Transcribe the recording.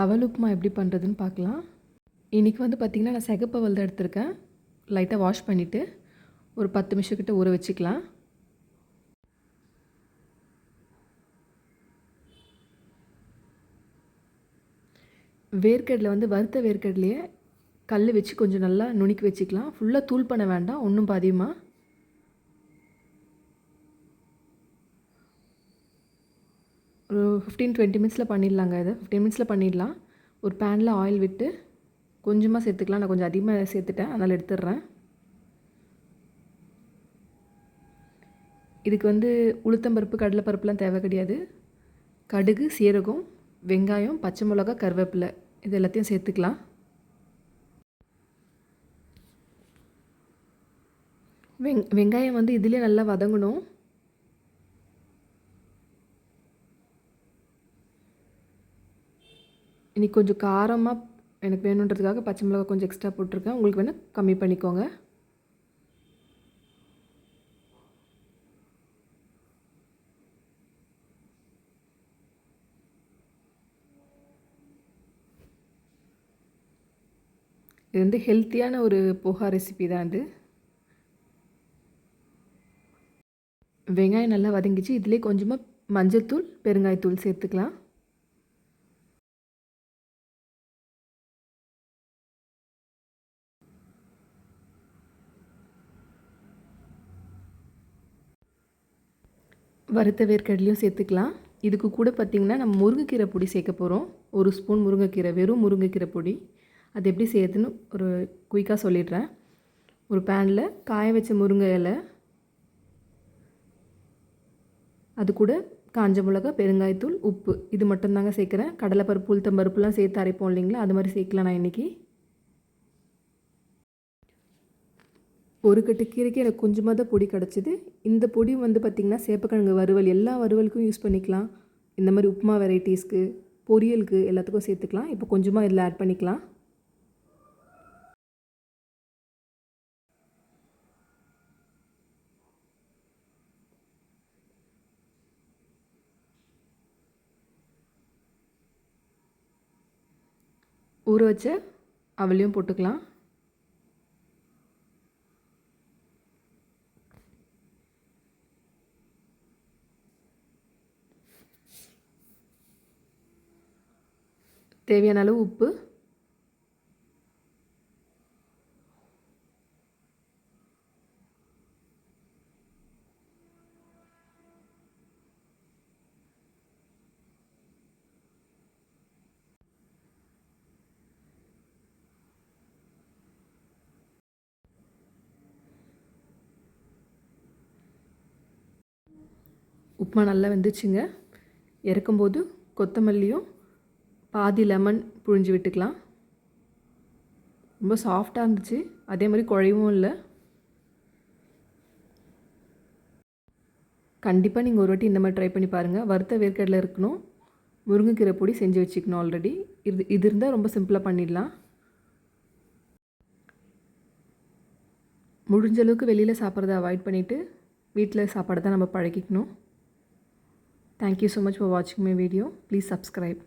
அவல் உப்புமா எப்படி பண்ணுறதுன்னு பார்க்கலாம். இன்றைக்கி வந்து பார்த்திங்கன்னா நான் சிகப்பு அவல் தான் எடுத்திருக்கேன். லைட்டாக வாஷ் பண்ணிவிட்டு ஒரு 10 நிமிஷம் கிட்ட ஊற வச்சுக்கலாம். வேர்க்கடலை வந்து வறுத்த வேர்க்கடலையே கல் வச்சு கொஞ்சம் நல்லா நுணுக்கி வச்சுக்கலாம். ஃபுல்லாக தூள் பண்ண வேண்டாம், ஒன்றும் பாதியமாக. ஒரு 15-20 மினிட்ஸில் பண்ணிடலாங்க. இதை 15 மினிட்ஸில் பண்ணிடலாம். ஒரு பேனில் ஆயில் விட்டு கொஞ்சமாக சேர்த்துக்கலாம். நான் கொஞ்சம் அதிகமாக சேர்த்துட்டேன், அதனால் எடுத்துடுறேன். இதுக்கு வந்து உளுத்தம்பருப்பு கடலைப்பருப்புலாம் தேவை கிடையாது. கடுகு, சீரகம், வெங்காயம், பச்சை மிளகா, கருவேப்பிலை இது எல்லாத்தையும் சேர்த்துக்கலாம். வெங்காயம் வந்து இதிலே நல்லா வதங்கணும். இன்றைக்கி கொஞ்சம் காரமாக எனக்கு வேணுன்றதுக்காக பச்சை மிளகா கொஞ்சம் எக்ஸ்ட்ரா போட்டிருக்கேன். உங்களுக்கு வேணால் கம்மி பண்ணிக்கோங்க. இது வந்து ஹெல்த்தியான ஒரு போஹா ரெசிபி தான் இது. வெங்காயம் நல்லா வதங்கிச்சு. இதிலே கொஞ்சமாக மஞ்சள்தூள், பெருங்காயத்தூள் சேர்த்துக்கலாம். வறுத்த வேர்க்கடலையும் சேர்த்துக்கலாம். இதுக்கு கூட பார்த்திங்கன்னா நம்ம முருங்கைக்கீரை பொடி சேர்க்க போகிறோம். 1 ஸ்பூன் முருங்கைக்கீரை, வெறும் முருங்கைக்கீரை பொடி. அது எப்படி செய்யுதுன்னு ஒரு குயிக்காக சொல்லிடுறேன். ஒரு பேனில் காய வச்ச முருங்கை இலை, அது கூட காஞ்ச மிளகா, பெருங்காயத்தூள், உப்பு இது மட்டும்தாங்க சேர்க்குறேன். கடலைப்பருப்பு, உளுத்தம்பருப்புலாம் சேர்த்து அரைப்போம் இல்லைங்களா, அது மாதிரி சேர்க்கலாம். நான் இன்றைக்கி ஒரு கட்டு கீரைக்கு எனக்கு கொஞ்சமாக தான் பொடி கிடச்சிது. இந்த பொடி வந்து பார்த்திங்கன்னா சேப்பக்கிழங்கு வறுவல், எல்லா வறுவலுக்கும் யூஸ் பண்ணிக்கலாம். இந்த மாதிரி உப்புமா வெரைட்டிஸ்க்கு, பொரியலுக்கு எல்லாத்துக்கும் சேர்த்துக்கலாம். இப்போ கொஞ்சமாக இதில் ஆட் பண்ணிக்கலாம். ஊற வச்ச அவளையும் போட்டுக்கலாம். தேவையான அளவு உப்பு, உப்புமா நல்லா வெந்துச்சுங்க. இறக்கும்போது கொத்தமல்லியும் பாதி லெமன் புழிஞ்சு விட்டுக்கலாம். ரொம்ப சாஃப்டாக இருந்துச்சு, அதே மாதிரி குழைவும் இல்லை. கண்டிப்பாக நீங்கள் ஒரு வாட்டி இந்த மாதிரி ட்ரை பண்ணி பாருங்கள். வறுத்த வேர்க்கடலை இருக்கணும், முருங்கைக்கீரை பொடி செஞ்சு வச்சுக்கணும் ஆல்ரெடி. இது இருந்தால் ரொம்ப சிம்பிளாக பண்ணிடலாம். முடிஞ்ச அளவுக்கு வெளியில் சாப்பிட்றத அவாய்ட் பண்ணிவிட்டு வீட்டில் சாப்பாடு தான் நம்ம பழகிக்கணும். Thank you so much for watching my video. Please subscribe.